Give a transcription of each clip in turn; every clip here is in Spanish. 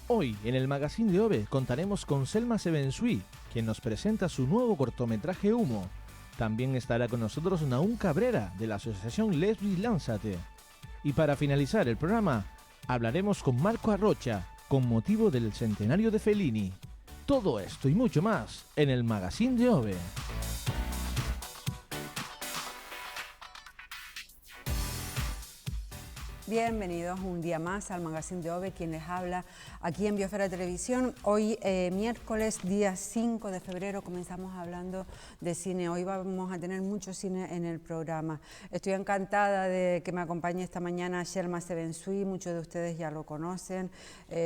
Hoy, en el Magazine de OVE, contaremos con Selma Sebensui, quien nos presenta su nuevo cortometraje Humo. También estará con nosotros Naún Cabrera, de la asociación Lesbi Lánzate. Y para finalizar el programa, hablaremos con Marco Arrocha, con motivo del centenario de Fellini. Todo esto y mucho más en el Magazine de OVE. Bienvenidos un día más al Magazine de OVE, quien les habla aquí en Biosfera Televisión. Hoy, miércoles, día 5 de febrero, comenzamos hablando de cine. Hoy vamos a tener mucho cine en el programa. Estoy encantada de que me acompañe esta mañana Selma Sebensui, muchos de ustedes ya lo conocen,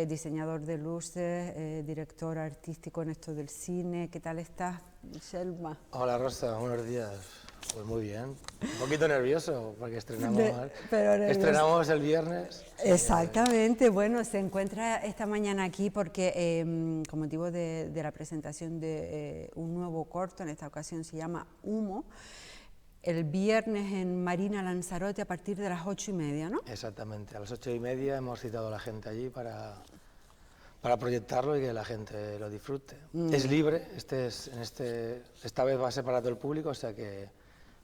diseñador de luces, director artístico en esto del cine. ¿Qué tal estás, Selma? Hola Rosa, buenos días. Pues muy bien, un poquito nervioso porque estrenamos el viernes. Exactamente, bueno, se encuentra esta mañana aquí porque con motivo de la presentación de un nuevo corto, en esta ocasión se llama Humo, el viernes en Marina Lanzarote a partir de las 8:30, ¿no? Exactamente, a las 8:30 hemos citado a la gente allí para proyectarlo y que la gente lo disfrute. Es libre, esta vez va a ser para todo el público, o sea que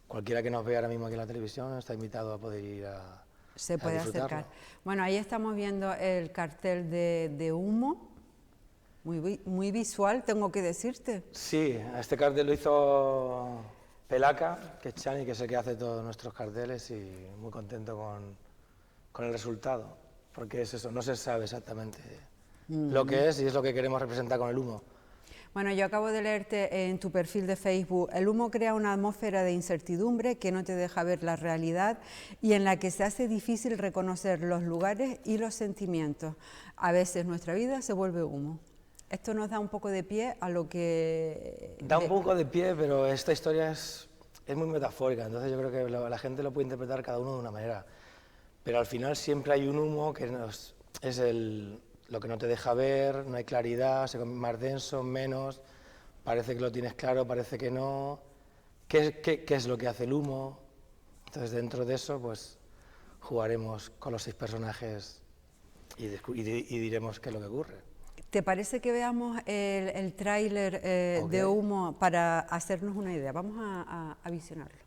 cualquiera que nos vea ahora mismo aquí en la televisión está invitado a poder ir a Se puede disfrutarlo. acercar. Bueno, ahí estamos viendo el cartel de Humo, muy visual, tengo que decirte. Sí, este cartel lo hizo Pelaca, que es Chani, que es el que hace todos nuestros carteles, y muy contento con el resultado, porque es eso, no se sabe exactamente lo que es y es lo que queremos representar con el humo. Bueno, yo acabo de leerte en tu perfil de Facebook, el humo crea una atmósfera de incertidumbre que no te deja ver la realidad y en la que se hace difícil reconocer los lugares y los sentimientos. A veces nuestra vida se vuelve humo. Esto nos da un poco de pie a lo que... Da un poco de pie, pero esta historia es muy metafórica, entonces yo creo que la gente lo puede interpretar cada uno de una manera. Pero al final siempre hay un humo que es lo que no te deja ver, no hay claridad, se convierte más denso, menos, parece que lo tienes claro, parece que no. ¿Qué es lo que hace el humo? Entonces dentro de eso pues jugaremos con los 6 personajes y diremos qué es lo que ocurre. ¿Te parece que veamos el tráiler de Humo para hacernos una idea? Vamos a visionarlo.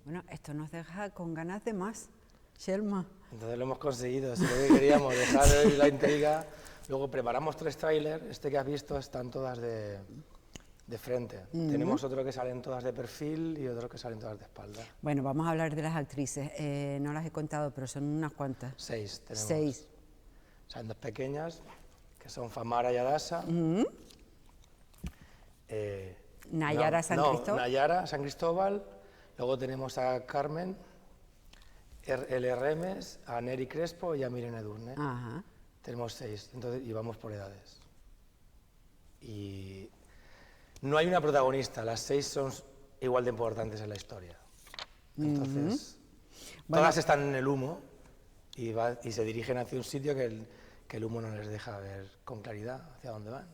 Bueno, esto nos deja con ganas de más, Selma. Entonces lo hemos conseguido, es lo que queríamos, dejar la intriga. Luego preparamos 3 trailers, este que has visto están todas de frente. Tenemos otro que salen todas de perfil y otro que salen todas de espalda. Bueno, vamos a hablar de las actrices. No las he contado, pero son unas cuantas. 6 tenemos. 6. Son 2 pequeñas, que son Famara y Adasa. Nayara San Cristóbal. Nayara San Cristóbal. Luego tenemos a Carmen, L. Remes, a Neri Crespo y a Miren Edurne. Ajá. Tenemos 6, entonces, y vamos por edades. Y no hay una protagonista, las 6 son igual de importantes en la historia. Entonces, todas están en el humo y se dirigen hacia un sitio que el humo no les deja ver con claridad hacia dónde van.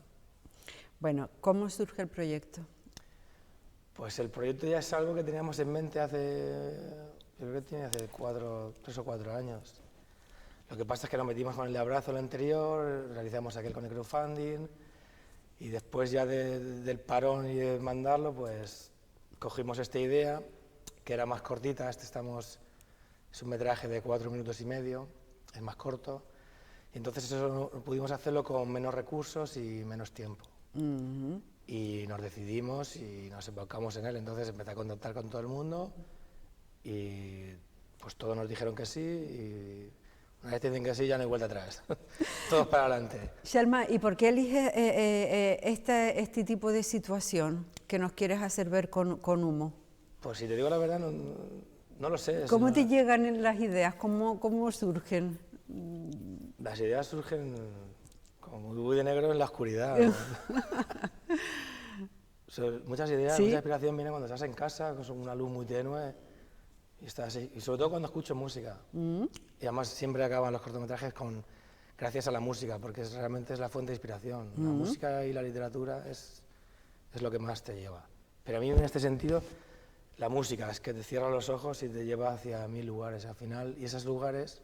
Bueno, ¿cómo surge el proyecto? Pues el proyecto ya es algo que teníamos en mente hace 3 o 4 años. Lo que pasa es que nos metimos con el de Abrazo el anterior, realizamos aquel con el crowdfunding y después ya del parón y de mandarlo, pues cogimos esta idea, que era más cortita, es un metraje de 4 minutos y medio, es más corto, y entonces eso pudimos hacerlo con menos recursos y menos tiempo. Y nos decidimos y nos enfocamos en él, entonces empecé a contactar con todo el mundo y pues todos nos dijeron que sí y una vez dicen que sí ya no hay vuelta atrás, todos para adelante. Selma, ¿y por qué eliges este tipo de situación que nos quieres hacer ver con humo? Pues si te digo la verdad no lo sé. ¿Cómo te llegan las ideas? ¿Cómo surgen? Las ideas surgen como muy de negro en la oscuridad. Muchas ideas, ¿Sí? mucha inspiración viene cuando estás en casa, con una luz muy tenue, y estás así. Y sobre todo cuando escucho música. Y además siempre acaban los cortometrajes gracias a la música, porque realmente es la fuente de inspiración. La música y la literatura es lo que más te lleva. Pero a mí en este sentido, la música es que te cierra los ojos y te lleva hacia 1000 lugares al final, y esos lugares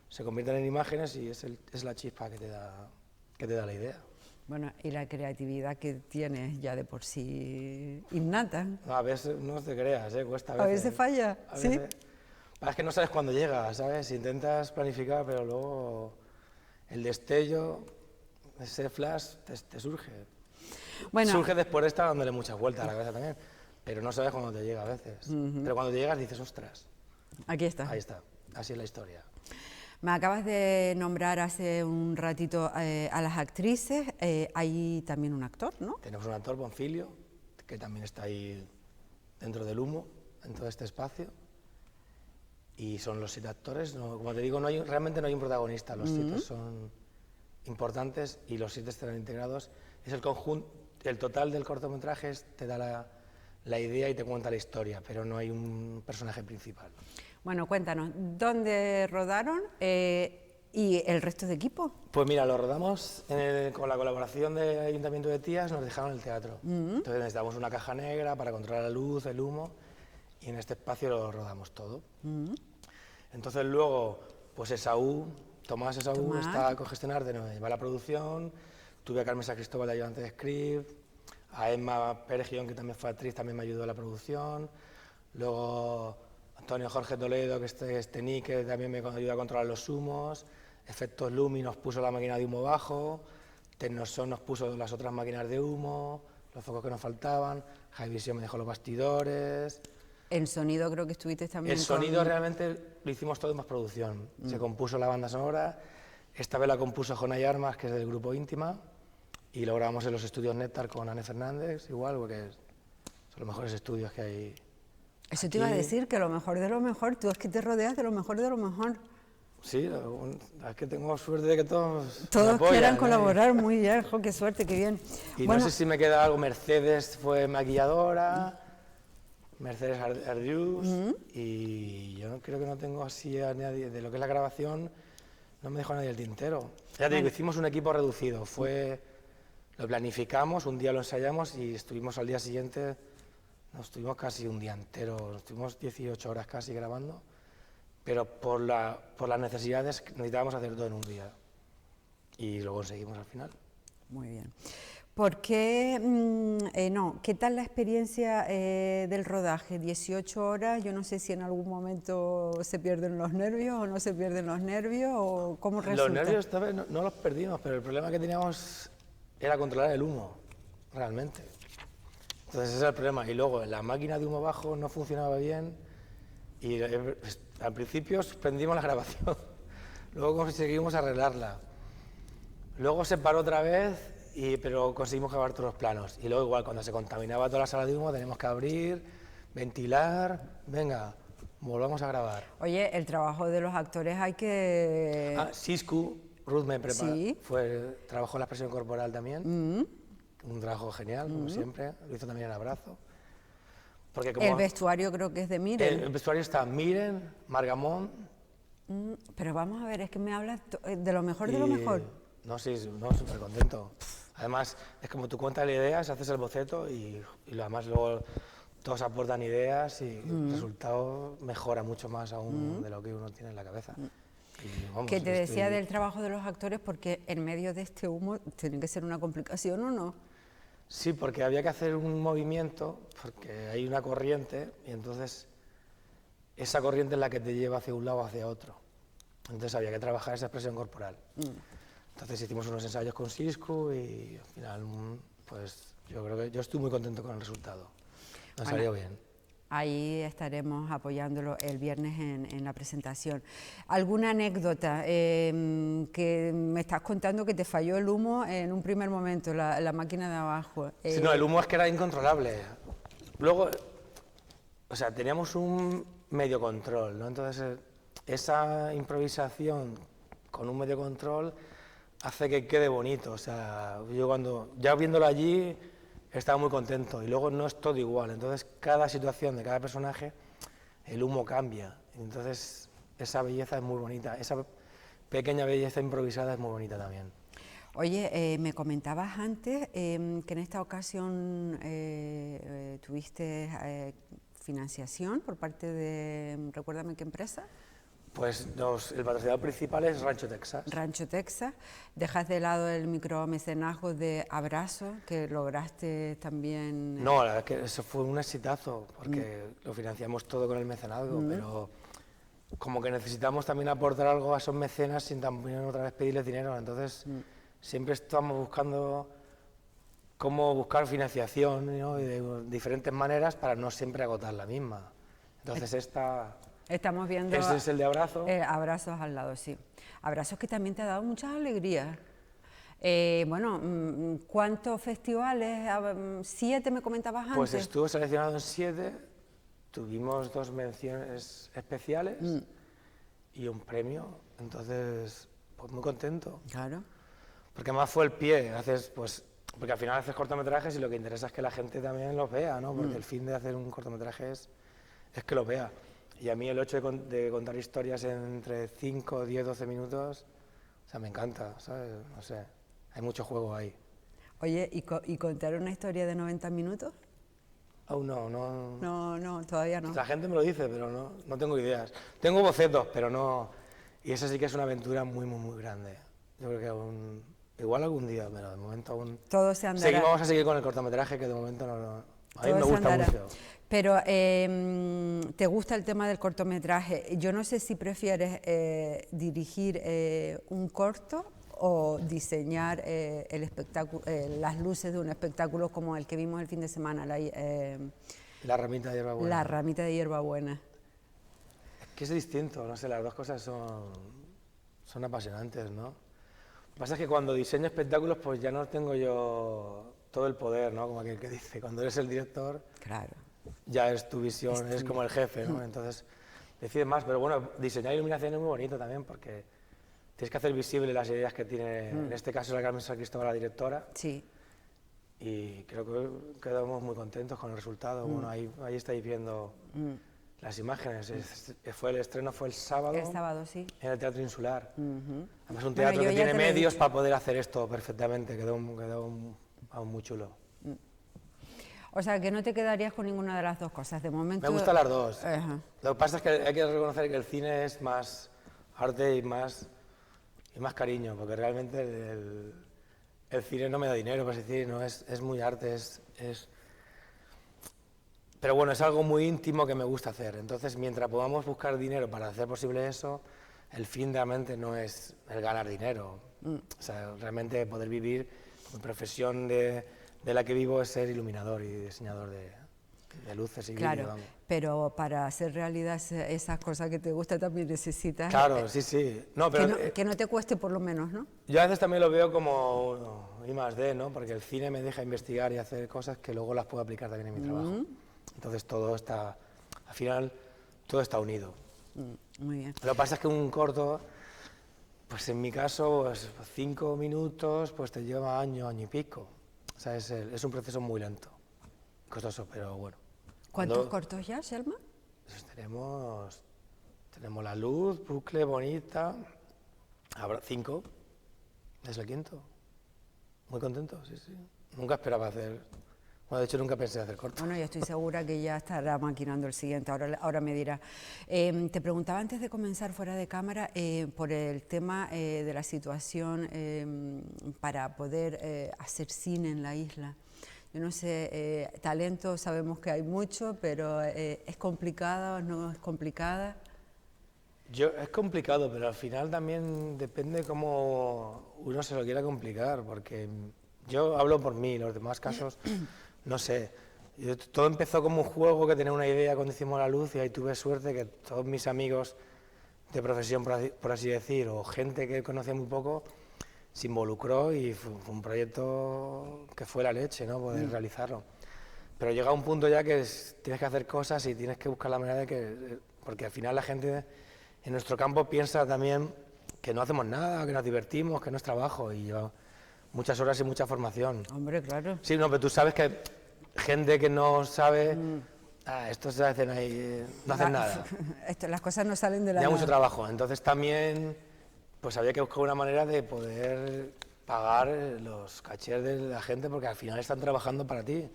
se convierten en imágenes y es la chispa que te da la idea. Bueno, y la creatividad que tienes ya de por sí innata. No, a veces no te creas, cuesta a A veces. veces falla, A ¿sí? veces. Es que no sabes cuándo llega, ¿sabes? Intentas planificar, pero luego el destello, ese flash, te surge. Bueno, Surge después de estar dándole muchas vueltas a la cabeza también, pero no sabes cuándo te llega a veces. Pero cuando te llegas dices, ostras, aquí está. ahí está, así es la historia. Me acabas de nombrar hace un ratito a las actrices, hay también un actor, ¿no? Tenemos un actor, Bonfilio, que también está ahí dentro del humo, en todo este espacio. Y son los 7 actores, como te digo, realmente no hay un protagonista, los 7 son importantes y los 7 estarán integrados. Es el conjunto, el total del cortometraje te da la idea y te cuenta la historia, pero no hay un personaje principal. Bueno, cuéntanos, ¿dónde rodaron y el resto de equipo? Pues mira, lo rodamos con la colaboración del Ayuntamiento de Tías, nos dejaron el teatro. Entonces necesitamos una caja negra para controlar la luz, el humo, y en este espacio lo rodamos todo. Entonces luego, pues Tomás Esaú está a cogestionar, lleva la producción, tuve a Carmen San Cristóbal de ayudante de script, a Emma Pérez Guión, que también fue actriz, también me ayudó a la producción, luego Antonio Jorge Toledo, que es TENIC, que también me ayuda a controlar los humos, Efectos Lumi nos puso la máquina de humo bajo, Tecnoson nos puso las otras máquinas de humo, los focos que nos faltaban, Jaivisión me dejó los bastidores. En sonido creo que estuviste también. El sonido realmente lo hicimos todo en más producción. Se compuso la banda sonora, esta vez la compuso Jonay Armas, que es del grupo Íntima, y lo grabamos en los estudios Néctar con Anne Fernández, igual, porque son los mejores estudios que hay. Eso te iba a decir, que lo mejor de lo mejor, tú es que te rodeas de lo mejor de lo mejor. Sí, es que tengo suerte de que todos quieran colaborar, muy bien, jo, qué suerte, qué bien. Y bueno, no sé si me queda algo, Mercedes fue maquilladora, Mercedes Ardius, y yo creo que no tengo así a nadie, de lo que es la grabación, no me dejó nadie el tintero. Ya te digo, hicimos un equipo reducido, lo planificamos, un día lo ensayamos y estuvimos al día siguiente, nos estuvimos casi un día entero, nos estuvimos 18 horas casi grabando, pero por las necesidades necesitábamos hacer todo en un día y lo conseguimos al final. Muy bien. ¿Por qué, qué tal la experiencia del rodaje? 18 horas, yo no sé si en algún momento se pierden los nervios o no se pierden los nervios, o cómo resulta. Los nervios esta vez no los perdimos, pero el problema que teníamos era controlar el humo, realmente. Entonces ese es el problema. Y luego la máquina de humo bajo no funcionaba bien y al principio suspendimos la grabación, luego conseguimos arreglarla. Luego se paró otra vez, pero conseguimos grabar todos los planos. Y luego igual cuando se contaminaba toda la sala de humo teníamos que abrir, ventilar, venga, volvamos a grabar. Oye, el trabajo de los actores hay que... Siscu, Ruth me preparó, Sí. trabajó en la expresión corporal también. Un trabajo genial, como siempre, lo hizo también en Abrazo. Porque el vestuario creo que es de Miren. El vestuario está Miren, Margamón. Pero vamos a ver, es que me hablas de lo mejor de lo mejor. No, sí, súper contento. Además, es como tú cuentas la idea, haces el boceto y además luego todos aportan ideas y el resultado mejora mucho más aún de lo que uno tiene en la cabeza. Y, vamos, que te decía del trabajo de los actores, porque en medio de este humo tiene que ser una complicación, ¿o no? Sí, porque había que hacer un movimiento, porque hay una corriente, y entonces esa corriente es la que te lleva hacia un lado o hacia otro. Entonces había que trabajar esa expresión corporal. Entonces hicimos unos ensayos con Siscu y al final, pues yo estoy muy contento con el resultado. Nos salió bien. Ahí estaremos apoyándolo el viernes en la presentación. ¿Alguna anécdota que me estás contando que te falló el humo en un primer momento, la máquina de abajo? Sí, no, el humo es que era incontrolable. Luego, o sea, teníamos un medio control, ¿no? Entonces, esa improvisación con un medio control hace que quede bonito. O sea, yo ya viéndolo allí, he estado muy contento. Y luego no es todo igual, entonces cada situación de cada personaje, el humo cambia. Entonces esa belleza es muy bonita, esa pequeña belleza improvisada es muy bonita también. Oye, me comentabas antes que en esta ocasión tuviste financiación por parte de, recuérdame qué empresa. Pues el patrocinador principal es Rancho Texas. Rancho Texas. Dejas de lado el micromecenazgo de Abrazo, que lograste también... No, la verdad es que eso fue un exitazo, porque lo financiamos todo con el mecenazgo, pero como que necesitamos también aportar algo a esos mecenas sin también otra vez pedirles dinero. Entonces, siempre estamos buscando cómo buscar financiación, ¿no? Y de diferentes maneras para no siempre agotar la misma. Entonces, Estamos viendo... Este es el de Abrazo. Abrazos al lado, sí. Abrazos que también te ha dado muchas alegrías. Bueno, ¿cuántos festivales? 7 me comentabas antes. Pues estuvo seleccionado en 7, tuvimos 2 menciones especiales y un premio, entonces, pues muy contento. Claro. Porque además fue el pie, porque al final haces cortometrajes y lo que interesa es que la gente también los vea, ¿no? Porque el fin de hacer un cortometraje es que los vea. Y a mí el hecho de contar historias entre 5, 10, 12 minutos, o sea, me encanta, ¿sabes? No sé, hay mucho juego ahí. Oye, ¿y contar una historia de 90 minutos? Aún no. No, todavía no. La gente me lo dice, pero no tengo ideas. Tengo bocetos, pero no. Y eso sí que es una aventura muy, muy, muy grande. Yo creo que igual algún día, pero de momento aún... Todo se andará. Vamos a seguir con el cortometraje, que de momento a mí me gusta mucho. Pero te gusta el tema del cortometraje. Yo no sé si prefieres dirigir un corto o diseñar el espectáculo, las luces de un espectáculo como el que vimos el fin de semana, La ramita de hierbabuena. La ramita de hierbabuena. Es que es distinto, no sé, las dos cosas son apasionantes, ¿no? Lo que pasa es que cuando diseño espectáculos, pues ya no tengo yo todo el poder, ¿no? Como aquel que dice, cuando eres el director, claro, ya es tu visión, es como el jefe, ¿no? Entonces decides más, pero bueno, diseñar iluminación es muy bonito también porque tienes que hacer visible las ideas que tiene, en este caso la Carmen San Cristóbal, la directora. Sí. Y creo que quedamos muy contentos con el resultado. Bueno, ahí estáis viendo las imágenes. El estreno fue el sábado. El sábado, sí. En el Teatro Insular. Además, un teatro que tiene medios para poder hacer esto perfectamente. Quedó muy chulo. O sea, que no te quedarías con ninguna de las dos cosas, de momento... Me gustan las dos. Lo que pasa es que hay que reconocer que el cine es más arte y más cariño, porque realmente el cine no me da dinero, por decir, no es muy arte, pero bueno, es algo muy íntimo que me gusta hacer. Entonces, mientras podamos buscar dinero para hacer posible eso, el fin realmente no es el ganar dinero. O sea, realmente poder vivir, mi profesión de la que vivo es ser iluminador y diseñador de luces y claro, vídeo, vamos. Pero para hacer realidad esas cosas que te gustan también necesitas... Claro, sí. No, pero, que no te cueste por lo menos, ¿no? Yo a veces también lo veo como I+D, ¿no? Porque el cine me deja investigar y hacer cosas que luego las puedo aplicar también en mi trabajo. Entonces todo está, al final, todo está unido. Muy bien. Lo que pasa es que un corto, pues en mi caso, pues 5 minutos, pues te lleva año y pico. O sea, es un proceso muy lento, costoso, pero bueno. ¿Cuántos cortos ya, Selma? Pues tenemos La Luz, Bucle, Bonita, habrá 5, es el 5º. Muy contento, sí. Nunca esperaba hacer, bueno, de hecho nunca pensé hacer corto. Bueno, yo estoy segura que ya estará maquinando el siguiente, ahora me dirá. Te preguntaba antes de comenzar fuera de cámara por el tema de la situación para poder hacer cine en la isla. Yo no sé, talento sabemos que hay mucho, pero ¿es complicada o no es complicada? Es complicado, pero al final también depende cómo uno se lo quiera complicar, porque yo hablo por mí, los demás casos, no sé. Todo empezó como un juego que tenía una idea cuando hicimos La Luz y ahí tuve suerte que todos mis amigos de profesión, por así decir, o gente que conocía muy poco, se involucró y fue un proyecto que fue la leche, ¿no? Poder realizarlo. Pero llega un punto ya que tienes que hacer cosas y tienes que buscar la manera de que... Porque al final la gente en nuestro campo piensa también que no hacemos nada, que nos divertimos, que no es trabajo. Y yo muchas horas y mucha formación. Hombre, claro. Sí, no, pero tú sabes que gente que no sabe, estos se hacen ahí, no hacen nada. Las cosas no salen de la Tenía nada. mucho trabajo, entonces también pues había que buscar una manera de poder pagar los cachés de la gente porque al final están trabajando para ti.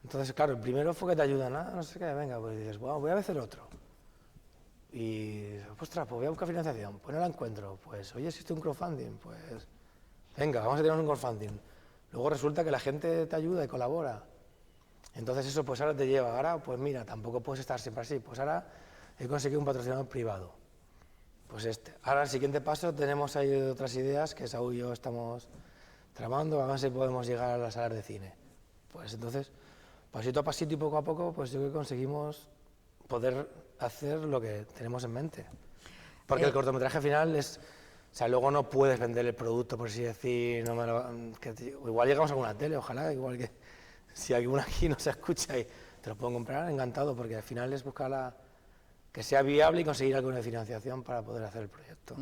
Entonces, claro, el primero fue que te ayudan, no sé qué, venga, pues dices, bueno, voy a hacer otro. Y, ostras, pues voy a buscar financiación, pues no la encuentro, pues oye, existe un crowdfunding, pues venga, vamos a tener un crowdfunding. Luego resulta que la gente te ayuda y colabora. Entonces eso pues ahora te lleva, ahora pues mira, tampoco puedes estar siempre así, pues ahora he conseguido un patrocinador privado. Pues este. Ahora el siguiente paso tenemos ahí otras ideas que Saúl y yo estamos tramando, a ver si podemos llegar a las salas de cine. Pues entonces, pasito a pasito y poco a poco, pues yo creo que conseguimos poder hacer lo que tenemos en mente. Porque el cortometraje final es, o sea, luego no puedes vender el producto, por así decir, no me lo, igual llegamos a alguna tele, ojalá, igual que si alguna aquí no se escucha y te lo puedo comprar, encantado, porque al final es buscar que sea viable y conseguir alguna financiación para poder hacer el proyecto.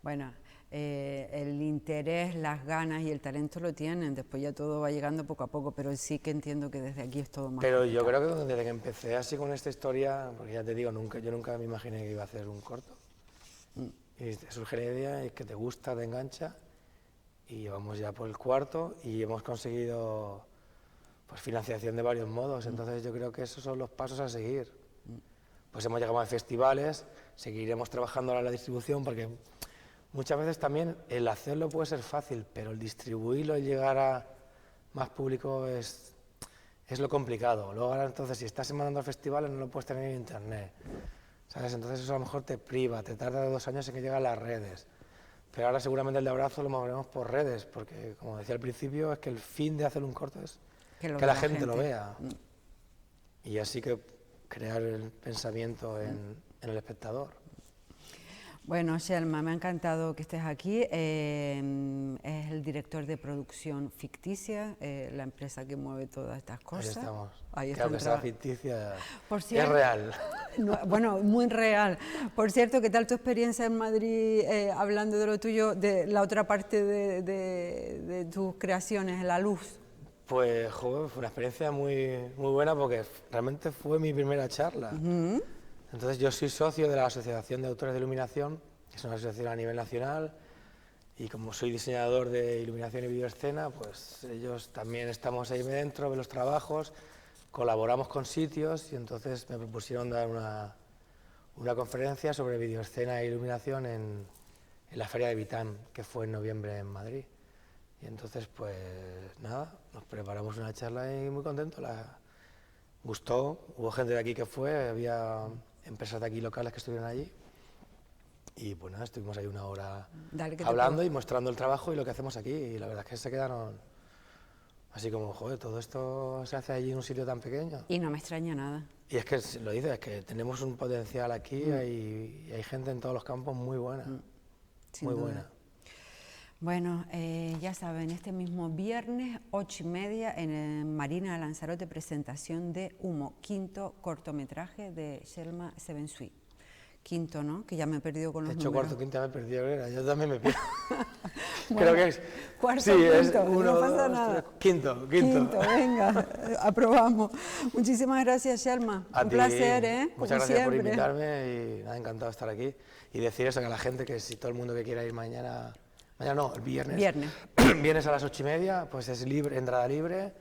Bueno, el interés, las ganas y el talento lo tienen, después ya todo va llegando poco a poco, pero sí que entiendo que desde aquí es todo más Pero yo complicado. creo que desde que empecé así con esta historia, porque ya te digo, yo nunca me imaginé que iba a hacer un corto. Y te surge la idea, y que te gusta, te engancha, y vamos ya por el cuarto y hemos conseguido pues financiación de varios modos, entonces yo creo que esos son los pasos a seguir. Pues hemos llegado a festivales, seguiremos trabajando ahora en la distribución, porque muchas veces también el hacerlo puede ser fácil, pero el distribuirlo y llegar a más público es lo complicado. Luego ahora entonces si estás mandando a festivales no lo puedes tener en internet, ¿sabes? Entonces eso a lo mejor te priva, te tarda 2 años en que lleguen a las redes. Pero ahora seguramente el de Abrazo lo moveremos por redes, porque como decía al principio, es que el fin de hacer un corto es que la gente lo vea. Y así que crear el pensamiento en el espectador. Bueno, Xelma, me ha encantado que estés aquí. Es el director de producción ficticia, la empresa que mueve todas estas cosas. Ahí estamos. Ahí que aunque sea ficticia, es real. No, bueno, muy real. Por cierto, ¿qué tal tu experiencia en Madrid, hablando de lo tuyo, de la otra parte de tus creaciones, la luz? Pues, joder, fue una experiencia muy buena porque realmente fue mi primera charla. Entonces yo soy socio de la Asociación de Autores de Iluminación, que es una asociación a nivel nacional, y como soy diseñador de iluminación y videoescena, pues ellos también estamos ahí dentro de los trabajos, colaboramos con sitios y entonces me propusieron dar una conferencia sobre videoescena e iluminación en la Feria de Vitán, que fue en noviembre en Madrid. Y entonces, pues nada, nos preparamos una charla y muy contento, gustó, hubo gente de aquí que fue, había empresas de aquí locales que estuvieron allí y pues nada, estuvimos ahí 1 hora hablando y mostrando el trabajo y lo que hacemos aquí y la verdad es que se quedaron así como, joder, todo esto se hace allí en un sitio tan pequeño. Y no me extraña nada. Y es que lo dices, es que tenemos un potencial aquí y hay gente en todos los campos muy buena, muy buena. Bueno, ya saben, este mismo viernes, 8:30, en Marina de Lanzarote, presentación de Humo, 5º cortometraje de Xelma Sevensui. 5º, ¿no? Que ya me he perdido con los números. Cuarto, quinta me he perdido, yo también me pierdo. Bueno, creo que es... Cuarto, sí, quinto, es 1, no pasa 2, nada. 3, quinto. Quinto, venga, aprobamos. Muchísimas gracias, Xelma. Un placer, ¿eh? Muchas gracias por invitarme y nada, encantado de estar aquí. Y decir eso que a la gente, que si todo el mundo que quiera ir mañana no, el viernes. Viernes a las 8:30, pues es libre, entrada libre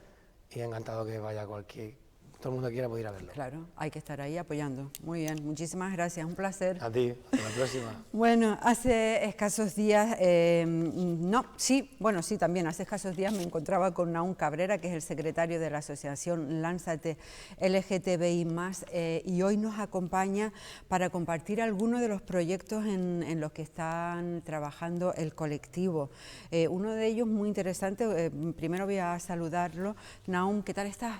y encantado que vaya todo el mundo que quiera puede ir a verlo. Claro, hay que estar ahí apoyando. Muy bien, muchísimas gracias, un placer. A ti, hasta la próxima. Bueno, hace escasos días, también hace escasos días me encontraba con Nahum Cabrera, que es el secretario de la asociación Lánzate LGTBI+, y hoy nos acompaña para compartir algunos de los proyectos en los que están trabajando el colectivo. Uno de ellos muy interesante, primero voy a saludarlo. Nahum, ¿qué tal estás?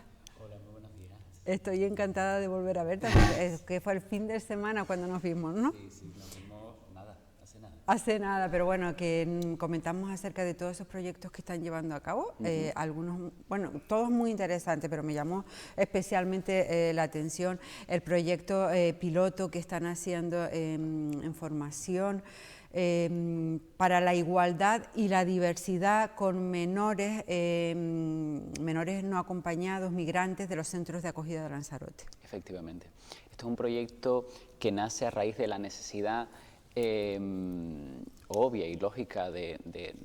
Estoy encantada de volver a verte, porque que fue el fin de semana cuando nos vimos, ¿no? Sí, nos vimos hace nada. Hace nada, pero bueno, que comentamos acerca de todos esos proyectos que están llevando a cabo, algunos, bueno, todos muy interesantes, pero me llamó especialmente la atención el proyecto piloto que están haciendo en formación, para la igualdad y la diversidad con menores, menores no acompañados, migrantes de los centros de acogida de Lanzarote. Efectivamente. Esto es un proyecto que nace a raíz de la necesidad obvia y lógica de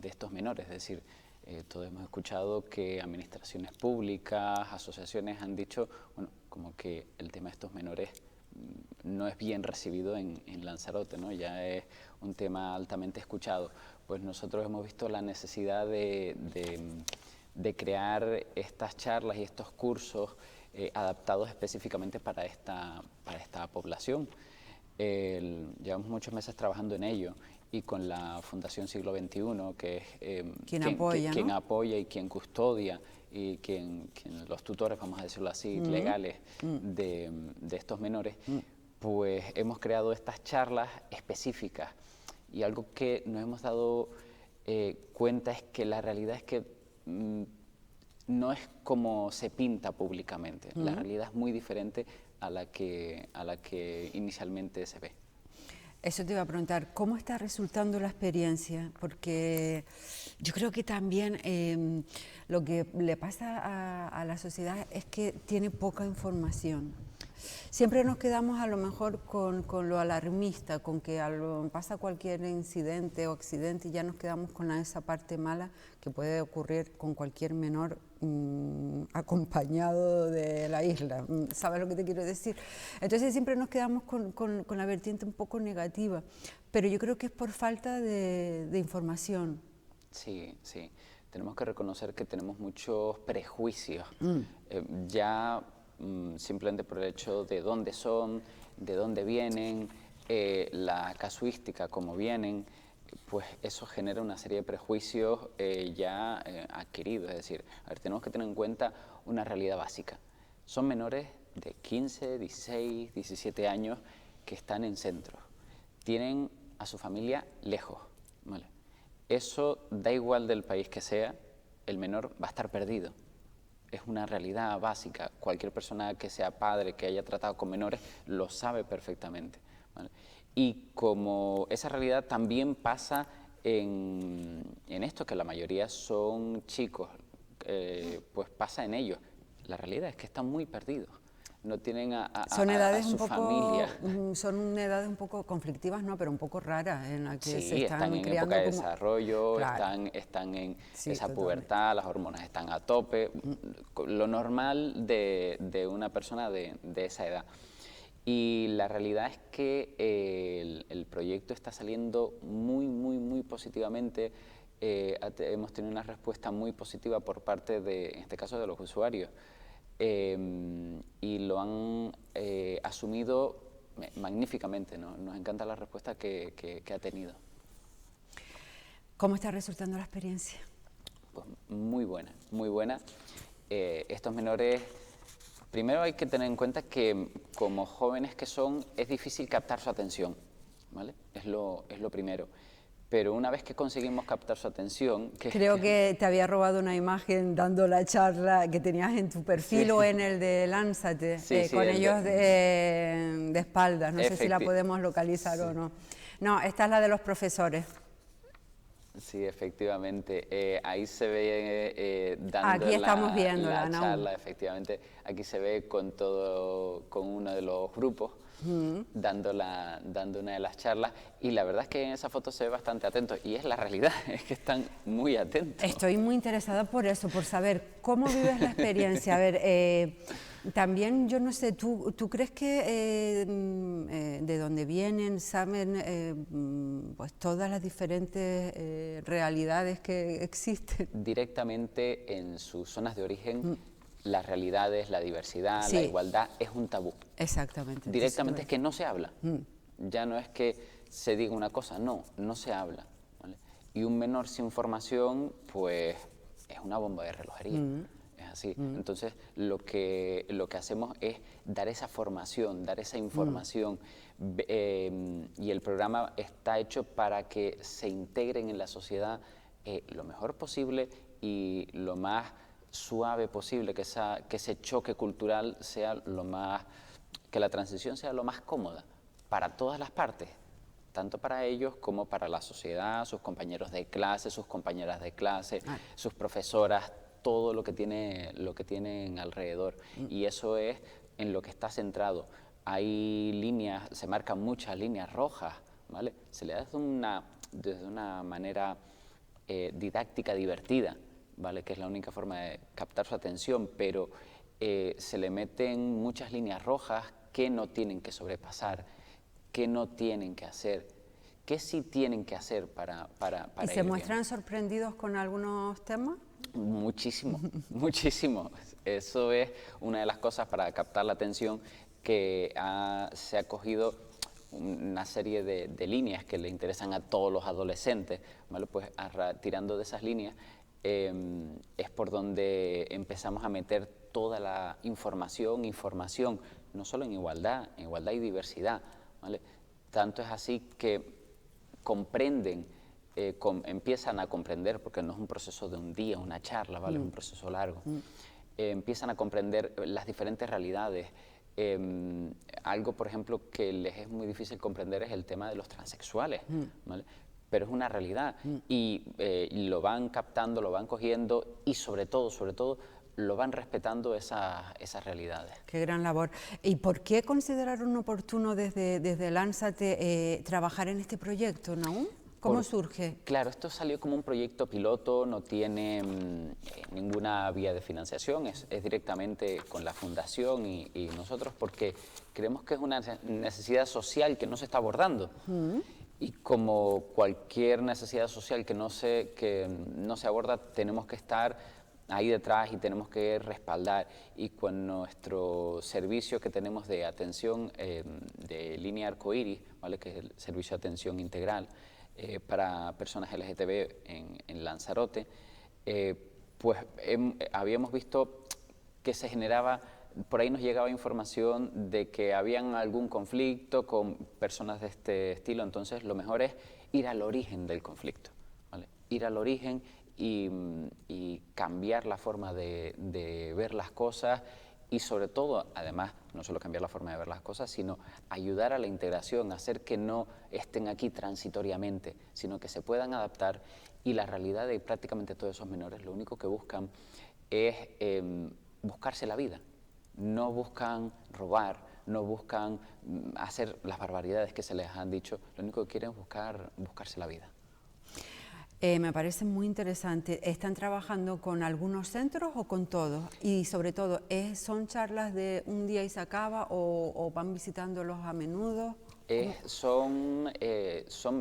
estos menores. Es decir, todos hemos escuchado que administraciones públicas, asociaciones han dicho, bueno, como que el tema de estos menores no es bien recibido en Lanzarote, ¿no? Ya es un tema altamente escuchado. Pues nosotros hemos visto la necesidad de crear estas charlas y estos cursos adaptados específicamente para esta población. Llevamos muchos meses trabajando en ello y con la Fundación Siglo XXI, que es quien apoya y quien custodia y quien los tutores, vamos a decirlo así, legales de estos menores, pues hemos creado estas charlas específicas. Y algo que nos hemos dado cuenta es que la realidad es que no es como se pinta públicamente. La realidad es muy diferente a la que inicialmente se ve. Eso te iba a preguntar, ¿cómo está resultando la experiencia? Porque yo creo que también lo que le pasa a la sociedad es que tiene poca información. Siempre nos quedamos a lo mejor con lo alarmista, con que pasa cualquier incidente o accidente y ya nos quedamos con esa parte mala que puede ocurrir con cualquier menor acompañado de la isla. ¿Sabes lo que te quiero decir? Entonces siempre nos quedamos con la vertiente un poco negativa, pero yo creo que es por falta de información. Sí, sí. Tenemos que reconocer que tenemos muchos prejuicios. Ya simplemente por el hecho de dónde son, de dónde vienen, la casuística, cómo vienen, pues eso genera una serie de prejuicios ya adquiridos. Es decir, a ver, tenemos que tener en cuenta una realidad básica. Son menores de 15, 16, 17 años que están en centros. Tienen a su familia lejos, ¿vale? Eso da igual del país que sea, el menor va a estar perdido. Es una realidad básica. Cualquier persona que sea padre, que haya tratado con menores, lo sabe perfectamente, ¿vale? Y como esa realidad también pasa en esto, que la mayoría son chicos, pues pasa en ellos. La realidad es que están muy perdidos. No tienen a su familia. Son edades un poco conflictivas, ¿no? Pero un poco raras, en las que sí, se están en criando época de como... desarrollo, Claro. están en Sí, esa totalmente. pubertad, las hormonas están a tope, lo normal de una persona de esa edad. Y la realidad es que el proyecto está saliendo muy positivamente. Hemos tenido una respuesta muy positiva por parte en este caso, de los usuarios. Y lo han asumido magníficamente, ¿no? Nos encanta la respuesta que ha tenido. ¿Cómo está resultando la experiencia? Pues muy buena, muy buena. Estos menores, primero hay que tener en cuenta que como jóvenes que son, es difícil captar su atención, ¿vale? Es lo primero. Pero una vez que conseguimos captar su atención... Creo que te había robado una imagen dando la charla que tenías en tu perfil, sí, o en el de Lánzate, sí, con ellos de espaldas. No sé si la podemos localizar, sí, o no. No, esta es la de los profesores. Sí, efectivamente. Ahí se ve dando aquí estamos viendo la charla, efectivamente. Aquí se ve con uno de los grupos. Dando una de las charlas, y la verdad es que en esa foto se ve bastante atento, y es la realidad, es que están muy atentos. Estoy muy interesada por eso, por saber cómo vives la experiencia. A ver, también yo no sé, ¿tú crees que de dónde vienen, saben pues todas las diferentes realidades que existen? Directamente en sus zonas de origen, las realidades, la diversidad, sí, la igualdad, es un tabú. Exactamente. Directamente es que no se habla. Ya no es que se diga una cosa, no se habla, ¿vale? Y un menor sin formación, pues es una bomba de relojería. Es así. Entonces, lo que hacemos es dar esa formación, dar esa información. Y el programa está hecho para que se integren en la sociedad lo mejor posible y lo más suave posible, que ese choque cultural sea que la transición sea lo más cómoda para todas las partes, tanto para ellos como para la sociedad, sus compañeros de clase, sus compañeras de clase, sus profesoras, todo lo que tienen alrededor. Y eso es en lo que está centrado. Hay líneas, se marcan muchas líneas rojas, ¿vale? Se le da desde una manera didáctica, divertida, ¿vale? Que es la única forma de captar su atención, pero se le meten muchas líneas rojas que no tienen que sobrepasar, que no tienen que hacer, que sí tienen que hacer para ¿Y se muestran sorprendidos con algunos temas? Muchísimo, muchísimo. Eso es una de las cosas para captar la atención, que se ha cogido una serie de líneas que le interesan a todos los adolescentes, ¿vale? Pues tirando de esas líneas es por donde empezamos a meter toda la información, no solo en igualdad y diversidad, ¿vale? Tanto es así que comprenden, empiezan a comprender, porque no es un proceso de un día, una charla, ¿vale? Es un proceso largo. Empiezan a comprender las diferentes realidades. Algo, por ejemplo, que les es muy difícil comprender es el tema de los transexuales, ¿vale? Pero es una realidad y lo van captando, lo van cogiendo y sobre todo, lo van respetando esas realidades. Qué gran labor. ¿Y por qué consideraron oportuno desde Lánzate trabajar en este proyecto, Nahum? ¿Cómo surge? Claro, esto salió como un proyecto piloto, no tiene ninguna vía de financiación, es directamente con la Fundación y nosotros, porque creemos que es una necesidad social que no se está abordando. Y como cualquier necesidad social que no se aborda, tenemos que estar ahí detrás y tenemos que respaldar. Y con nuestro servicio que tenemos de atención de línea arcoíris, ¿vale? Que es el servicio de atención integral para personas LGTB en Lanzarote, pues habíamos visto que se generaba, por ahí nos llegaba información de que habían algún conflicto con personas de este estilo. Entonces lo mejor es ir al origen del conflicto, ¿vale? Ir al origen y cambiar la forma de ver las cosas y sobre todo, además, no solo cambiar la forma de ver las cosas, sino ayudar a la integración, hacer que no estén aquí transitoriamente, sino que se puedan adaptar. Y la realidad de prácticamente todos esos menores lo único que buscan es buscarse la vida. No buscan robar, no buscan hacer las barbaridades que se les han dicho, lo único que quieren es buscarse la vida. Me parece muy interesante. ¿Están trabajando con algunos centros o con todos? Y sobre todo, ¿son charlas de un día y se acaba o van visitándolos a menudo? Son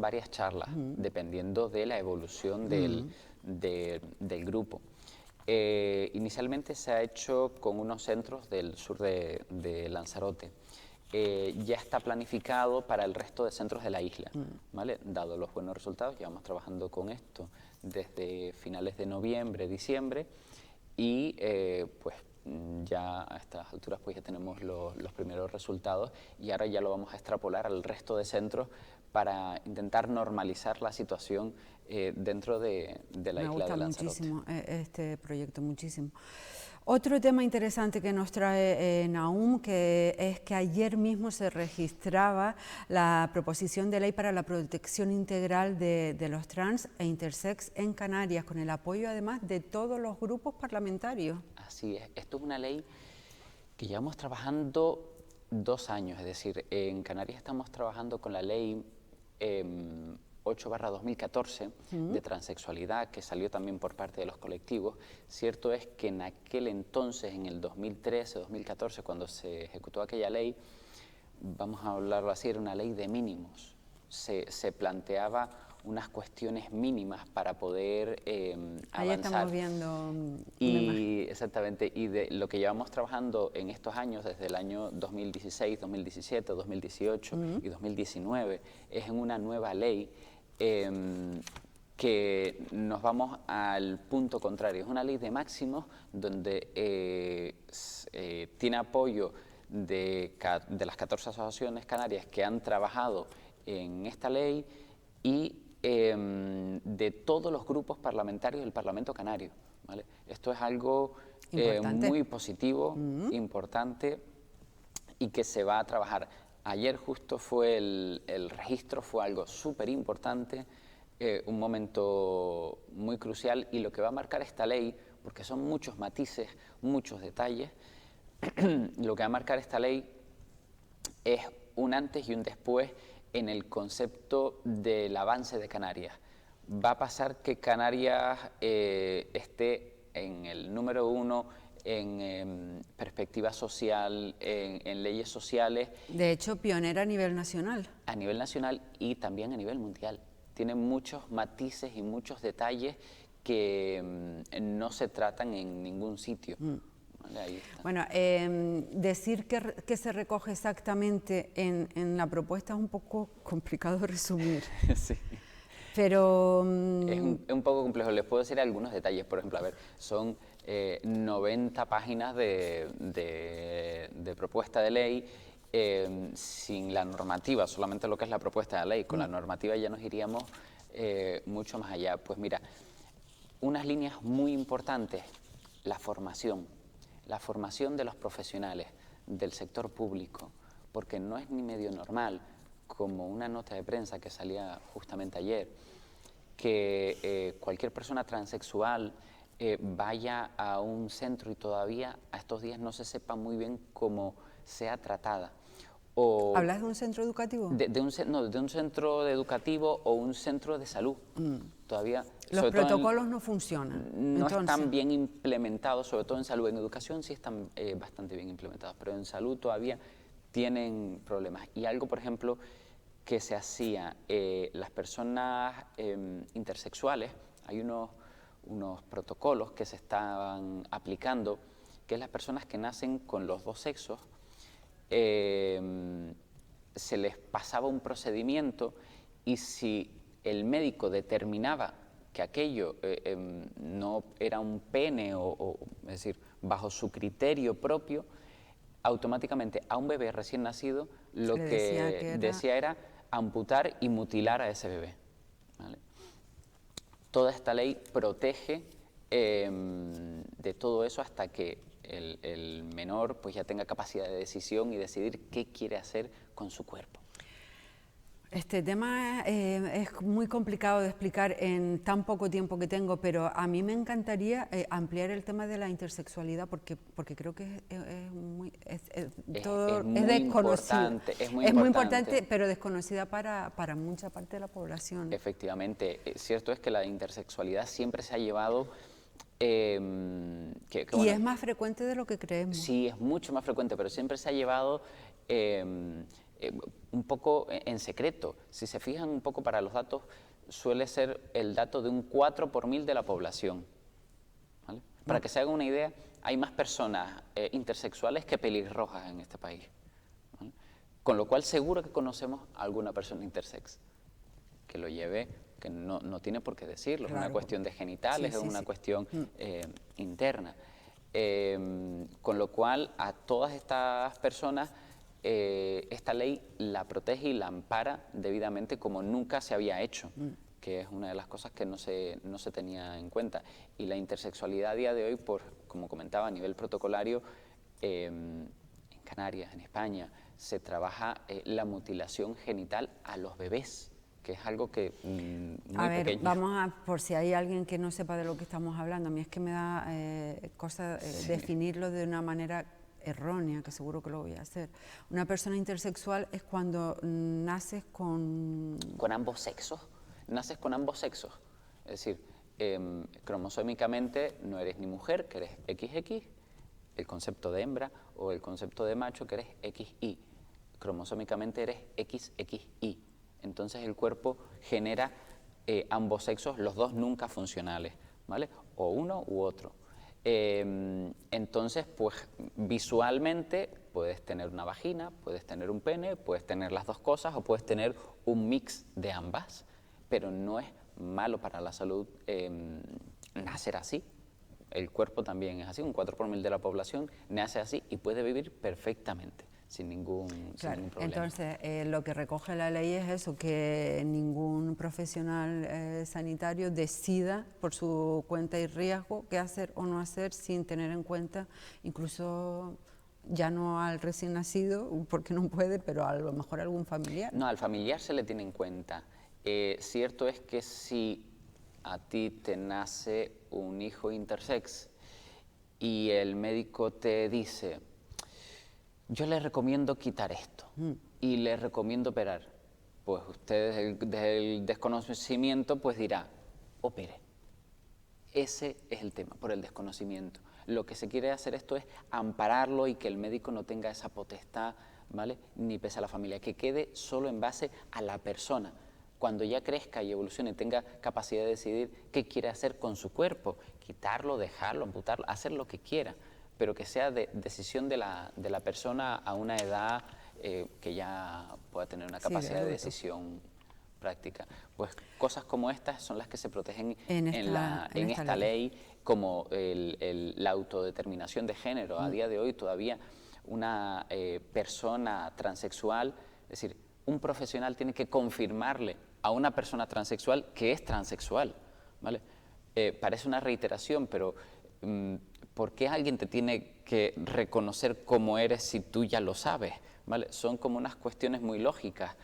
varias charlas, dependiendo de la evolución del grupo. Inicialmente se ha hecho con unos centros del sur de Lanzarote. Ya está planificado para el resto de centros de la isla, ¿vale? Dado los buenos resultados, llevamos trabajando con esto desde finales de noviembre, diciembre, y pues ya a estas alturas pues ya tenemos los primeros resultados y ahora ya lo vamos a extrapolar al resto de centros para intentar normalizar la situación dentro de la isla de Lanzarote. Me gusta muchísimo este proyecto, muchísimo. Otro tema interesante que nos trae Nahum, que es que ayer mismo se registraba la proposición de ley para la protección integral de los trans e intersex en Canarias, con el apoyo además de todos los grupos parlamentarios. Así es, esto es una ley que llevamos trabajando 2 años, es decir, en Canarias estamos trabajando con la ley 8/2014 de transexualidad, que salió también por parte de los colectivos. Cierto es que en aquel entonces, en el 2013-2014, cuando se ejecutó aquella ley, vamos a hablarlo así, era una ley de mínimos. Se planteaba unas cuestiones mínimas para poder avanzar. Ahí estamos viendo exactamente, y de lo que llevamos trabajando en estos años, desde el año 2016, 2017, 2018 y 2019, es en una nueva ley que nos vamos al punto contrario. Es una ley de máximos donde tiene apoyo de las 14 asociaciones canarias que han trabajado en esta ley y de todos los grupos parlamentarios del Parlamento Canario, ¿vale? Esto es algo muy positivo, importante, y que se va a trabajar. ayer justo fue el registro, fue algo súper importante, un momento muy crucial, y lo que va a marcar esta ley, porque son muchos matices, muchos detalles, lo que va a marcar esta ley es un antes y un después en el concepto del avance de Canarias. Va a pasar que Canarias esté en el número 1 en perspectiva social, en leyes sociales. De hecho, pionera a nivel nacional. A nivel nacional y también a nivel mundial. Tiene muchos matices y muchos detalles que no se tratan en ningún sitio. Vale, ahí está. Bueno, decir que se recoge exactamente en la propuesta es un poco complicado de resumir. Sí. Pero... Es un poco complejo. Les puedo decir algunos detalles. Por ejemplo, a ver, son 90 páginas de propuesta de ley sin la normativa, solamente lo que es la propuesta de ley. Con la normativa ya nos iríamos mucho más allá. Pues mira, unas líneas muy importantes, la formación de los profesionales del sector público, porque no es ni medio normal, como una nota de prensa que salía justamente ayer, que cualquier persona transexual vaya a un centro y todavía a estos días no se sepa muy bien cómo sea tratada. O ¿hablas de un centro educativo? de un centro educativo o un centro de salud. Todavía, Los protocolos no funcionan. No Entonces, están bien implementados, sobre todo en salud. En educación sí están bastante bien implementados, pero en salud todavía tienen problemas. Y algo, por ejemplo, que se hacía, las personas intersexuales, hay unos protocolos que se estaban aplicando, que es las personas que nacen con los dos sexos, se les pasaba un procedimiento y si el médico determinaba que aquello no era un pene, es decir, bajo su criterio propio, automáticamente a un bebé recién nacido lo que decía era amputar y mutilar a ese bebé. ¿Vale? Toda esta ley protege de todo eso hasta que el menor pues ya tenga capacidad de decisión y decidir qué quiere hacer con su cuerpo. este tema es muy complicado de explicar en tan poco tiempo que tengo, pero a mí me encantaría ampliar el tema de la intersexualidad porque creo que es muy desconocido. Es muy importante, pero desconocida para mucha parte de la población. Efectivamente, cierto es que la intersexualidad siempre se ha llevado... y es más frecuente de lo que creemos. Sí, es mucho más frecuente, pero siempre se ha llevado un poco en secreto. Si se fijan un poco para los datos, suele ser el dato de un 4 por 1000 de la población. ¿Vale? Para que se hagan una idea, hay más personas intersexuales que pelirrojas en este país. ¿Vale? Con lo cual seguro que conocemos a alguna persona intersex que lo lleve, que no tiene por qué decirlo, claro. Es una cuestión de genitales, es una cuestión interna. Con lo cual a todas estas personas esta ley la protege y la ampara debidamente como nunca se había hecho, que es una de las cosas que no se tenía en cuenta. Y la intersexualidad a día de hoy, como comentaba, a nivel protocolario, en Canarias, en España, se trabaja la mutilación genital a los bebés, que es algo que muy pequeño. Vamos a, por si hay alguien que no sepa de lo que estamos hablando, a mí es que me da cosa definirlo de una manera errónea, que seguro que lo voy a hacer. Una persona intersexual es cuando naces con... Con ambos sexos, naces con ambos sexos, es decir, cromosómicamente no eres ni mujer, que eres XX, el concepto de hembra, o el concepto de macho, que eres XY, cromosómicamente eres XXY. Entonces el cuerpo genera ambos sexos, los dos nunca funcionales, ¿vale? O uno u otro. Entonces, pues visualmente puedes tener una vagina, puedes tener un pene, puedes tener las dos cosas o puedes tener un mix de ambas, pero no es malo para la salud nacer así. El cuerpo también es así, un 4 por 1000 de la población nace así y puede vivir perfectamente. Sin ningún problema. Entonces, lo que recoge la ley es eso, que ningún profesional sanitario decida por su cuenta y riesgo qué hacer o no hacer sin tener en cuenta incluso ya no al recién nacido, porque no puede, pero a lo mejor algún familiar. No, al familiar se le tiene en cuenta. Cierto es que si a ti te nace un hijo intersex y el médico te dice, yo le recomiendo quitar esto y le recomiendo operar, pues usted desde el desconocimiento pues dirá, opere. Ese es el tema, por el desconocimiento. Lo que se quiere hacer esto es ampararlo y que el médico no tenga esa potestad, ¿vale? Ni pese a la familia, que quede solo en base a la persona. Cuando ya crezca y evolucione y tenga capacidad de decidir qué quiere hacer con su cuerpo, quitarlo, dejarlo, amputarlo, hacer lo que quiera, pero que sea decisión de la persona a una edad que ya pueda tener una capacidad de decisión práctica. Pues cosas como estas son las que se protegen en esta ley, como la autodeterminación de género. A día de hoy todavía una persona transexual, es decir, un profesional tiene que confirmarle a una persona transexual que es transexual, ¿vale? Parece una reiteración, pero ¿por qué alguien te tiene que reconocer cómo eres si tú ya lo sabes? ¿Vale? Son como unas cuestiones muy lógicas.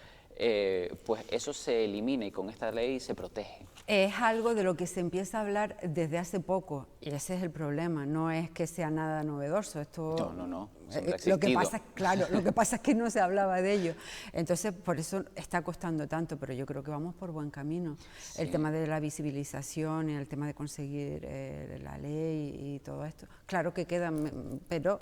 Pues eso se elimina y con esta ley se protege. Es algo de lo que se empieza a hablar desde hace poco y ese es el problema, no es que sea nada novedoso. Esto, no, siempre ha existido. Lo que pasa, claro, lo que pasa es que no se hablaba de ello, entonces por eso está costando tanto, pero yo creo que vamos por buen camino. Sí. El tema de la visibilización, el tema de conseguir la ley y todo esto, claro que quedan, pero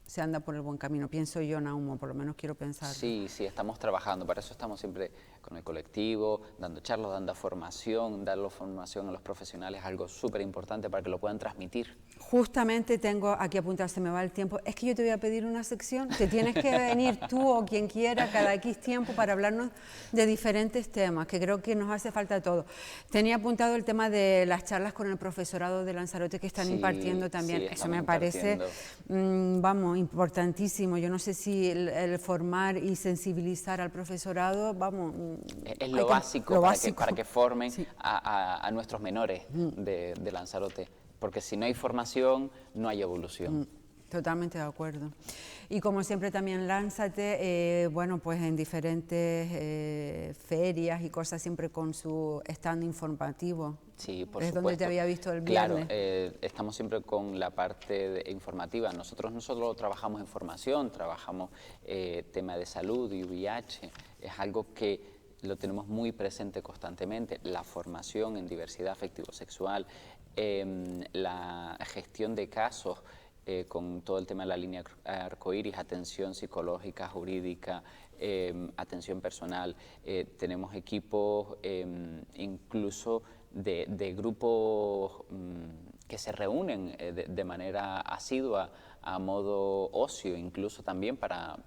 se anda por el buen camino, pienso yo, Naumo, por lo menos quiero pensar. Sí, estamos trabajando, para eso estamos siempre con el colectivo, dando charlas, dando formación, darle formación a los profesionales, algo súper importante para que lo puedan transmitir. Justamente tengo aquí apuntado, se me va el tiempo, es que yo te voy a pedir una sección, que tienes que venir tú o quien quiera cada X tiempo para hablarnos de diferentes temas, que creo que nos hace falta todo. Tenía apuntado el tema de las charlas con el profesorado de Lanzarote que están impartiendo también, eso me parece, vamos, importantísimo. Yo no sé si el formar y sensibilizar al profesorado, vamos... Es lo básico, para que formen a nuestros menores de Lanzarote. Porque si no hay formación, no hay evolución. Totalmente de acuerdo. Y como siempre también Lánzate, bueno, pues en diferentes ferias y cosas, siempre con su stand informativo. Sí, por supuesto. Es donde te había visto el viernes. Claro, estamos siempre con la parte informativa. Nosotros no solo trabajamos en formación, trabajamos tema de salud y VIH. Es algo que lo tenemos muy presente constantemente, la formación en diversidad afectivo-sexual, la gestión de casos con todo el tema de la línea arcoíris, atención psicológica, jurídica, atención personal. Tenemos equipos incluso de grupos que se reúnen de manera asidua a modo ocio, incluso también para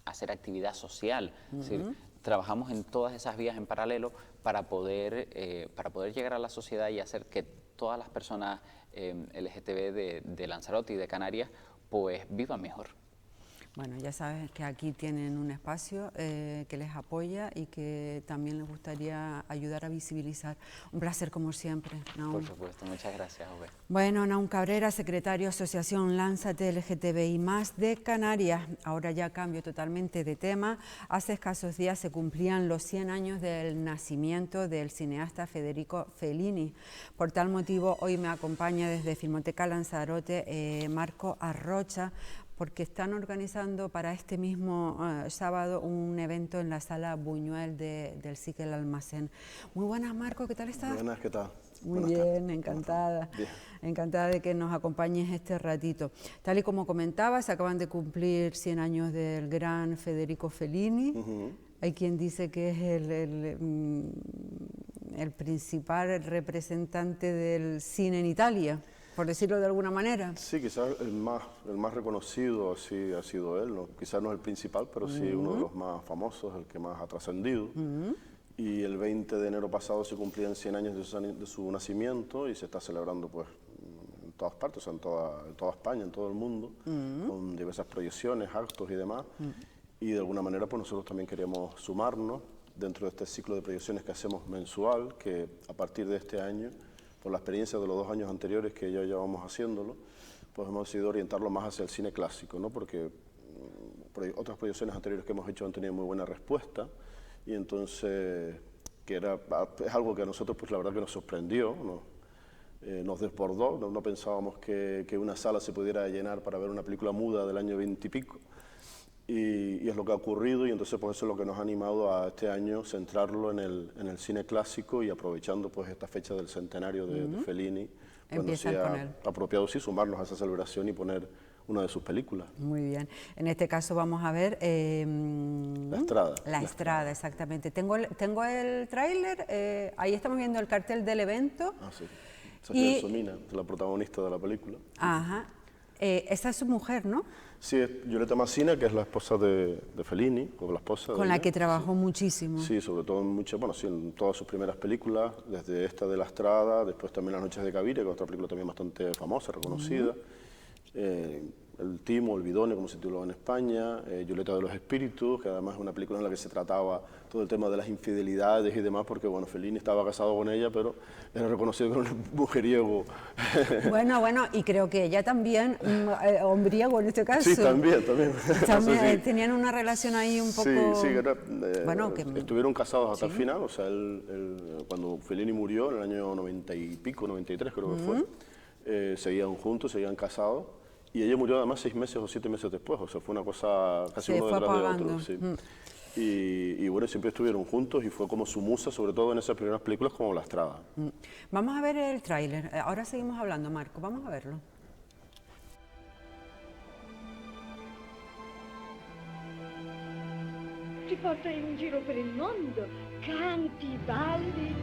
hacer actividad social. Es decir, trabajamos en todas esas vías en paralelo para poder llegar a la sociedad y hacer que todas las personas LGTB de Lanzarote y de Canarias pues vivan mejor. Bueno, ya sabes que aquí tienen un espacio que les apoya y que también les gustaría ayudar a visibilizar. Un placer como siempre, Naum. Por supuesto, muchas gracias, Ove. Bueno, Naum Cabrera, secretario Asociación Lánzate LGTBI+ de Canarias. Ahora ya cambio totalmente de tema. Hace escasos días se cumplían los 100 años del nacimiento del cineasta Federico Fellini. Por tal motivo, hoy me acompaña desde Filmoteca Lanzarote Marco Arrocha, porque están organizando para este mismo sábado un evento en la Sala Buñuel del SIC El Almacén. Muy buenas, Marco, ¿qué tal estás? Buenas, ¿qué tal? Muy bien, encantada. Bien. Encantada de que nos acompañes este ratito. Tal y como comentaba, se acaban de cumplir 100 años del gran Federico Fellini. Hay quien dice que es el principal representante del cine en Italia, por decirlo de alguna manera. Sí, quizás el más reconocido sí ha sido él, ¿no? Quizás no el principal, pero sí uno de los más famosos, el que más ha trascendido. Y el 20 de enero pasado se cumplían 100 años de su nacimiento y se está celebrando pues en todas partes, o sea, en toda España, en todo el mundo, con diversas proyecciones, actos y demás. Y de alguna manera pues nosotros también queríamos sumarnos dentro de este ciclo de proyecciones que hacemos mensual, que a partir de este año, por la experiencia de los 2 años anteriores que ya llevamos haciéndolo, pues hemos decidido orientarlo más hacia el cine clásico, ¿no? Porque otras proyecciones anteriores que hemos hecho han tenido muy buena respuesta, y entonces es algo que a nosotros pues la verdad que nos sorprendió, nos desbordó, no pensábamos que una sala se pudiera llenar para ver una película muda del año 20 y pico, y es lo que ha ocurrido, y entonces pues eso es lo que nos ha animado a este año centrarlo en el cine clásico, y aprovechando pues esta fecha del centenario de Fellini, pues nos sea apropiado sí sumarnos a esa celebración y poner una de sus películas. Muy bien. En este caso vamos a ver... La Estrada. La Estrada, exactamente. Tengo el tráiler, ahí estamos viendo el cartel del evento. Ah, sí. Sofía Somina, la protagonista de la película. Ajá. Esa es su mujer, ¿no? Sí, es Giulietta Masina, que es la esposa de Fellini, o la esposa con la que trabajó muchísimo. Sí, sobre todo en todas sus primeras películas, desde esta de La Estrada, después también Las Noches de Caviria, que es otra película también bastante famosa, reconocida. El Timo, El Bidone, como se tituló en España, Violeta de los Espíritus, que además es una película en la que se trataba todo el tema de las infidelidades y demás, porque bueno, Fellini estaba casado con ella, pero era reconocido como un mujeriego. Bueno, y creo que ella también, hombriego en este caso. Sí, también. También tenían una relación ahí un poco... Sí, estuvieron casados hasta el final, o sea, cuando Fellini murió, en el año 90 y pico, 93 creo que fue, seguían juntos, seguían casados. Y ella murió además 6 meses o 7 meses después, o sea, fue una cosa casi uno detrás de otro. Sí. Y bueno, siempre estuvieron juntos y fue como su musa, sobre todo en esas primeras películas como La Estrada. Vamos a ver el tráiler, ahora seguimos hablando, Marco, vamos a verlo. Ti porta in giro per il mondo, canti, balli.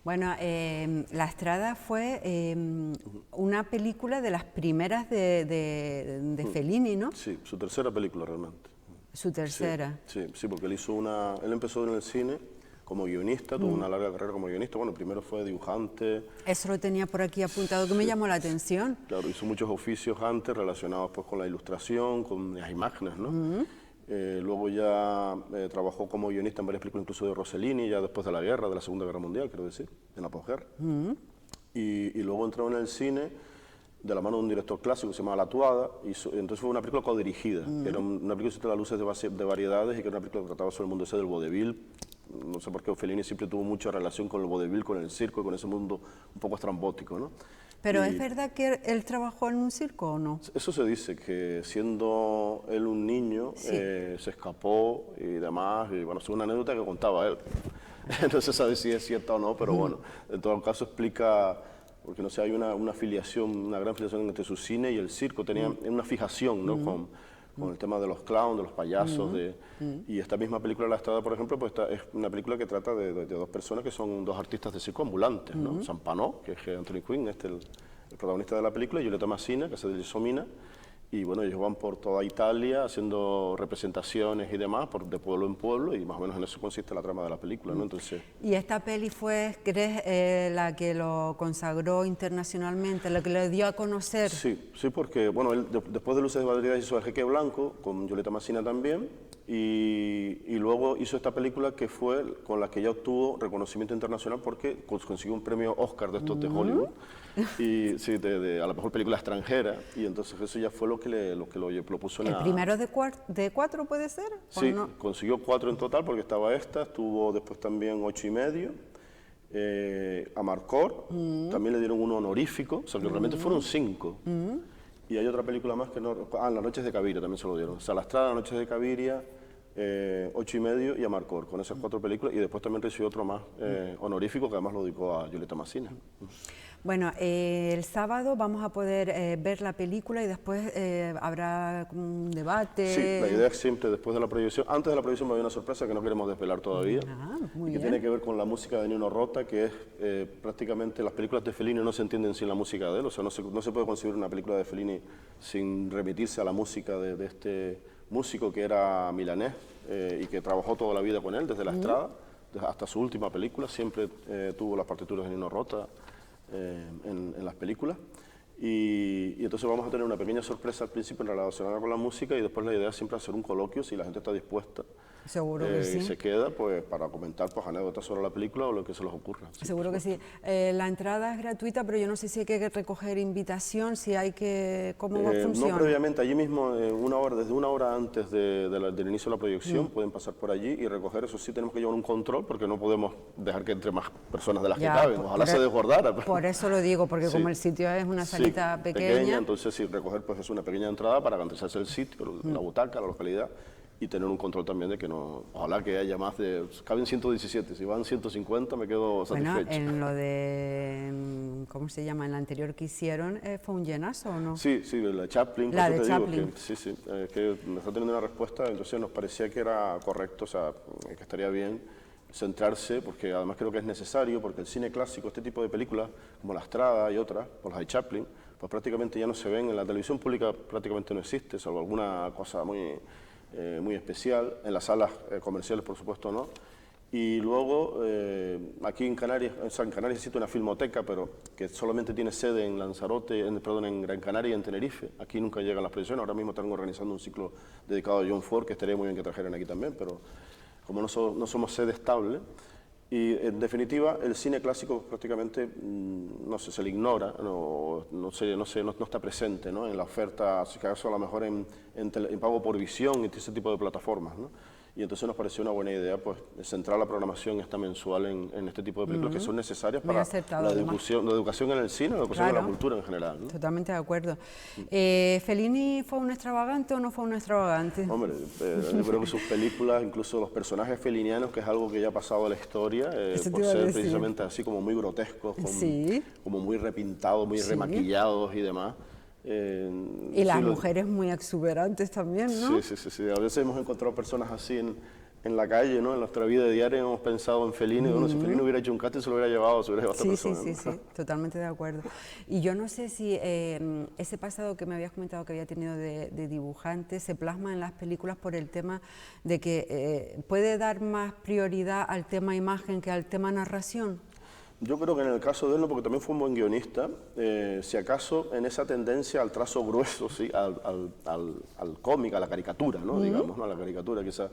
Bueno, La Estrada fue una película de las primeras de Fellini, ¿no? Sí, su tercera película realmente. Su tercera. Sí, porque él empezó en el cine como guionista, tuvo una larga carrera como guionista. Bueno, primero fue dibujante. Eso lo tenía por aquí apuntado, que me llamó la atención. Claro, hizo muchos oficios antes relacionados pues con la ilustración, con las imágenes, ¿no? Luego ya trabajó como guionista en varias películas, incluso de Rossellini, ya después de la guerra, de la Segunda Guerra Mundial, quiero decir, en la posguerra. Y luego entró en el cine de la mano de un director clásico que se llamaba La Tuada, y entonces fue una película codirigida. Era una película que se trataba Luces de variedades, y que era una película que trataba sobre el mundo ese del vodevil. No sé por qué Fellini siempre tuvo mucha relación con el vodevil, con el circo y con ese mundo un poco estrambótico, ¿no? ¿Pero es verdad que él trabajó en un circo o no? Eso se dice, que siendo él un niño, se escapó y demás, y bueno, es una anécdota que contaba él. No se sabe si es cierta o no, pero bueno, en todo caso explica, porque no sé, hay una filiación, una gran filiación entre su cine y el circo, tenía una fijación, ¿no? Con el tema de los clowns, de los payasos, y esta misma película, La Estrada, por ejemplo, pues es una película que trata de dos personas que son dos artistas de circo ambulantes, ¿no? Zampano, que es Anthony Quinn, el protagonista de la película, y Giulietta Masina, que es de Somina, y bueno, ellos van por toda Italia haciendo representaciones y demás, de pueblo en pueblo, y más o menos en eso consiste la trama de la película, ¿no? Entonces... ¿Y esta peli fue, crees, la que lo consagró internacionalmente, la que le dio a conocer? Sí, porque, bueno, él después de Luces de Variedades hizo El Jeque Blanco, con Giulietta Masina también, y luego hizo esta película que fue con la que ella obtuvo reconocimiento internacional porque consiguió un premio Oscar de estos de Hollywood, y sí, a la mejor película extranjera, y entonces eso ya fue lo que lo puso en ¿El primero de 4 puede ser? ¿O Sí, no? consiguió 4 en total porque estaba esta, estuvo después también 8,5. Amarcord, también le dieron uno honorífico, o sea que realmente fueron 5. Y hay otra película más que no... Las noches de Caviria también se lo dieron. Salastrada, Las noches de Caviria, 8,5 y Amarcord, con esas 4 películas. Y después también recibió otro más honorífico que además lo dedicó a Julieta Massina. Bueno, el sábado vamos a poder ver la película y después habrá un debate. Sí, la idea es siempre después de la proyección. Antes de la proyección va a haber una sorpresa que no queremos desvelar todavía. Muy y que bien. tiene que ver con la música de Nino Rota, que es prácticamente las películas de Fellini no se entienden sin la música de él. O sea, no se puede concebir una película de Fellini sin remitirse a la música de este músico que era milanés y que trabajó toda la vida con él, desde La Estrada hasta su última película. Siempre tuvo las partituras de Nino Rota en las películas, y entonces vamos a tener una pequeña sorpresa al principio relacionada con la música, y después la idea es siempre hacer un coloquio si la gente está dispuesta. Seguro que sí. Se queda pues para comentar pues anécdotas sobre la película o lo que se les ocurra. Sí, Seguro que sí. La entrada es gratuita, pero yo no sé si hay que recoger invitación, si hay que... ¿Cómo funciona? No previamente, allí mismo, desde una hora antes del inicio de la proyección, pueden pasar por allí y recoger. Eso sí, tenemos que llevar un control porque no podemos dejar que entre más personas de las que caben. Ojalá se desbordara. Por eso lo digo, porque Sí. como el sitio es una salita pequeña... Entonces sí, recoger pues es una pequeña entrada para garantizarse el sitio, la butaca, la localidad, y tener un control también de que no, ojalá que haya más de, caben 117, si van 150 me quedo satisfecho. Bueno, en lo de, ¿cómo se llama? En la anterior que hicieron, ¿fue un llenazo o no? Sí, la Chaplin, por La eso de te digo Chaplin. que me está teniendo una respuesta, entonces nos parecía que era correcto, o sea, que estaría bien centrarse, porque además creo que es necesario, porque el cine clásico, este tipo de películas, como La Estrada y otras, por las de Chaplin, pues prácticamente ya no se ven, en la televisión pública prácticamente no existe, salvo alguna cosa muy especial, en las salas comerciales por supuesto no, y luego aquí en Canarias, en Canarias existe una filmoteca, pero que solamente tiene sede en Lanzarote, en Gran Canaria y en Tenerife. Aquí nunca llegan las proyecciones, ahora mismo están organizando un ciclo dedicado a John Ford, que estaría muy bien que trajeran aquí también, pero como no somos sede estable. Y en definitiva, el cine clásico prácticamente, no sé, se le ignora, no está presente, ¿no?, en la oferta, si acaso a lo mejor en pago por visión y ese tipo de plataformas, ¿no? Y entonces nos pareció una buena idea pues centrar la programación esta mensual en este tipo de películas que son necesarias para la educación en el cine, la educación en la cultura en general, ¿no? Totalmente de acuerdo. ¿Fellini fue un extravagante o no fue un extravagante? Hombre, yo creo que sus películas, incluso los personajes felinianos, que es algo que ya ha pasado a la historia, por ser precisamente así como muy grotescos, como muy repintados, muy remaquillados y demás. Y las mujeres muy exuberantes también, ¿no? Sí. A veces hemos encontrado personas así en la calle, ¿no? En nuestra vida diaria hemos pensado en Fellini. Bueno, si Fellini hubiera hecho un casting se lo hubiera llevado, se hubiera llevado a otra persona. Sí, totalmente de acuerdo. Y yo no sé si ese pasado que me habías comentado que había tenido de dibujante se plasma en las películas por el tema de que puede dar más prioridad al tema imagen que al tema narración. Yo creo que en el caso de él, no, porque también fue un buen guionista, si acaso en esa tendencia al trazo grueso, ¿sí?, al cómic, a la caricatura, ¿no? Digamos, ¿no? A la caricatura quizás,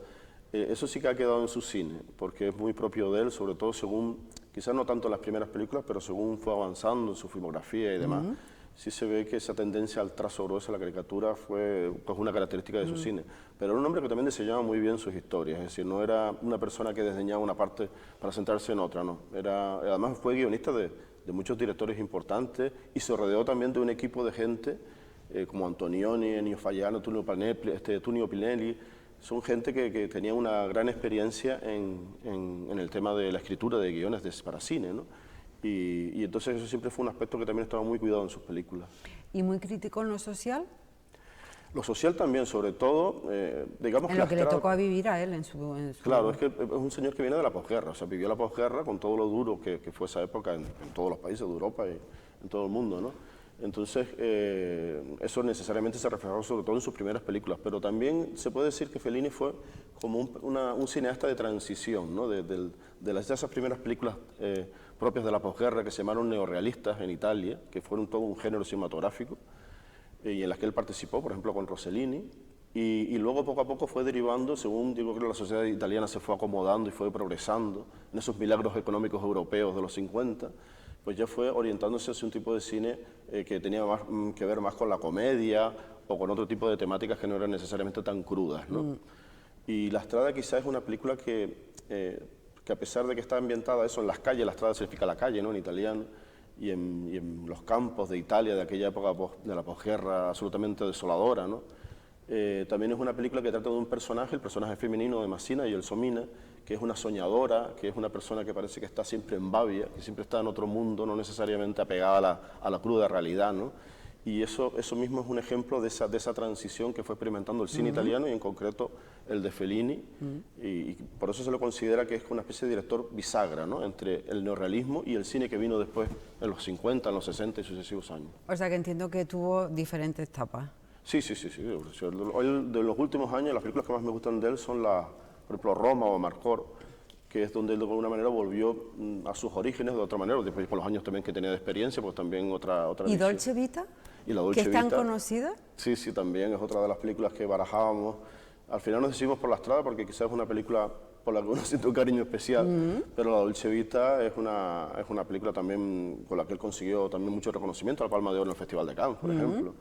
eso sí que ha quedado en su cine, porque es muy propio de él, sobre todo según, quizás no tanto en las primeras películas, pero según fue avanzando en su filmografía y demás, sí se ve que esa tendencia al trazo grueso, a la caricatura, fue pues, una característica de su cine. Pero era un hombre que también diseñaba muy bien sus historias, es decir, no era una persona que desdeñaba una parte para centrarse en otra, no. Además fue guionista de muchos directores importantes y se rodeó también de un equipo de gente como Antonioni, Ennio Faiano, Tunio Pinelli. Son gente que tenía una gran experiencia en el tema de la escritura de guiones para cine, ¿no? Y entonces eso siempre fue un aspecto que también estaba muy cuidado en sus películas. ¿Y muy crítico en lo social? Lo social también, sobre todo, digamos en lo que le tocó a vivir a él en su... Claro, es que es un señor que viene de la posguerra, o sea, vivió la posguerra con todo lo duro que fue esa época en todos los países de Europa y en todo el mundo, ¿no? Entonces, eso necesariamente se reflejó sobre todo en sus primeras películas, pero también se puede decir que Fellini fue como un cineasta de transición, ¿no? De esas primeras películas propias de la posguerra que se llamaron neorrealistas en Italia, que fueron todo un género cinematográfico, y en las que él participó, por ejemplo, con Rossellini, Y luego poco a poco fue derivando, según digo, creo que la sociedad italiana se fue acomodando y fue progresando en esos milagros económicos europeos de los 50, pues ya fue orientándose hacia un tipo de cine que tenía más, que ver más con la comedia o con otro tipo de temáticas que no eran necesariamente tan crudas, ¿no? Y La Strada quizás es una película que a pesar de que está ambientada eso en las calles, La Strada significa la calle, ¿no?, en italiano, y en los campos de Italia de aquella época de la posguerra absolutamente desoladora, ¿no? También es una película que trata de un personaje, el personaje femenino de Massina y Gelsomina, que es una soñadora, que es una persona que parece que está siempre en Babia, que siempre está en otro mundo, no necesariamente apegada a la cruda realidad, ¿no? Y eso mismo es un ejemplo de esa transición que fue experimentando el cine italiano y en concreto el de Fellini, y por eso se lo considera que es una especie de director bisagra, ¿no?, entre el neorrealismo y el cine que vino después en los 50, en los 60 y sucesivos años. O sea que entiendo que tuvo diferentes etapas. Sí. Hoy, de los últimos años, las películas que más me gustan de él son, por ejemplo, Roma o Amarcord, que es donde él de alguna manera volvió a sus orígenes de otra manera, después por los años también que tenía de experiencia, pues también otra ¿Y visión. Dolce Vita? Y la Dolce ¿Que es tan Vita, conocida? Sí, también es otra de las películas que barajábamos. Al final nos decidimos por La Strada porque quizás es una película por la que uno siente un cariño especial, pero La Dolce Vita es una película también con la que él consiguió también mucho reconocimiento, la Palma de Oro en el Festival de Cannes, por ejemplo.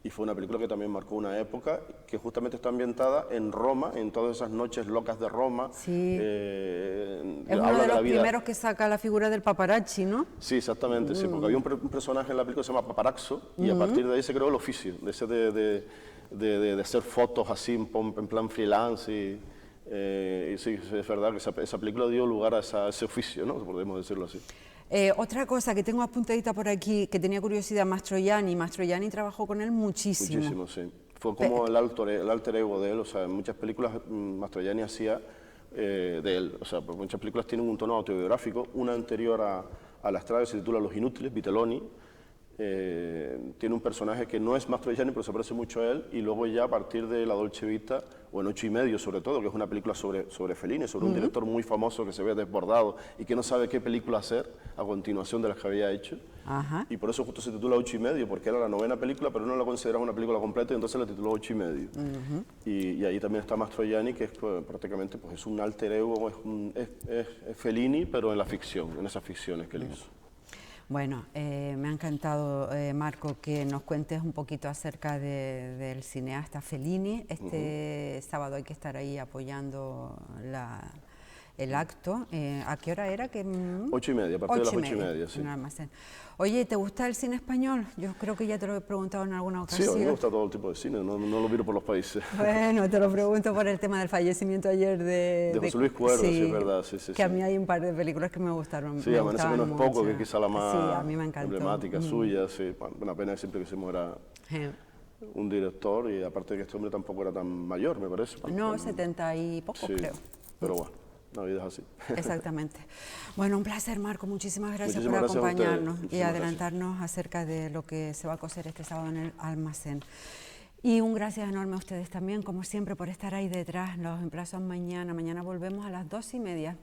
Y fue una película que también marcó una época que justamente está ambientada en Roma, en todas esas noches locas de Roma. Sí. Es uno Habla de los la vida. primeros que saca la figura del paparazzi, ¿no? Sí, exactamente, sí, porque había un personaje en la película que se llama Paparazzo y a partir de ahí se creó el oficio, de hacer fotos así en plan freelance y sí, es verdad que esa película dio lugar a ese oficio, ¿no?, podemos decirlo así. Otra cosa que tengo apuntadita por aquí, que tenía curiosidad, Mastroianni trabajó con él muchísimo. Muchísimo, sí. Fue como el alter ego de él, o sea, en muchas películas Mastroianni hacía de él, o sea, muchas películas tienen un tono autobiográfico, una anterior a La Strada se titula Los Inútiles, Vitelloni, tiene un personaje que no es Mastroianni, pero se parece mucho a él, y luego ya a partir de La Dolce Vita, o en 8 y medio sobre todo, que es una película sobre Fellini, sobre un director muy famoso que se ve desbordado y que no sabe qué película hacer a continuación de las que había hecho. Ajá. Y por eso justo se titula 8 y medio, porque era la 9ª película, pero no la consideraba una película completa y entonces la tituló 8 y medio. Y ahí también está Mastroianni, que es prácticamente pues, es un alter ego, es Fellini, pero en la ficción, en esas ficciones que él hizo. Bueno, me ha encantado, Marco, que nos cuentes un poquito acerca del cineasta Fellini. Este sábado hay que estar ahí apoyando el acto. ¿A qué hora era? 8 y media, a partir de las 8 y media, sí. En el almacén. Oye, ¿te gusta el cine español? Yo creo que ya te lo he preguntado en alguna ocasión. Sí, a mí me gusta todo el tipo de cine, no lo miro por los países. Bueno, te lo pregunto por el tema del fallecimiento ayer de José Luis Cuervo, sí, es verdad, sí. Que a mí hay un par de películas que me gustaron. Sí, Amanece menos poco, que quizá la más a mí me encantó. emblemática suya, sí. Una pena siempre que se muera un director, y aparte de que este hombre tampoco era tan mayor, me parece. No, 70 y poco, sí, creo. Pero bueno, la vida es así. Exactamente. Bueno, un placer, Marco. Muchísimas gracias Muchísimas por gracias a acompañarnos ustedes. y adelantarnos acerca de lo que se va a cocer este sábado en el almacén. Y un gracias enorme a ustedes también, como siempre, por estar ahí detrás. Los emplazo mañana. Mañana volvemos a las 2:30.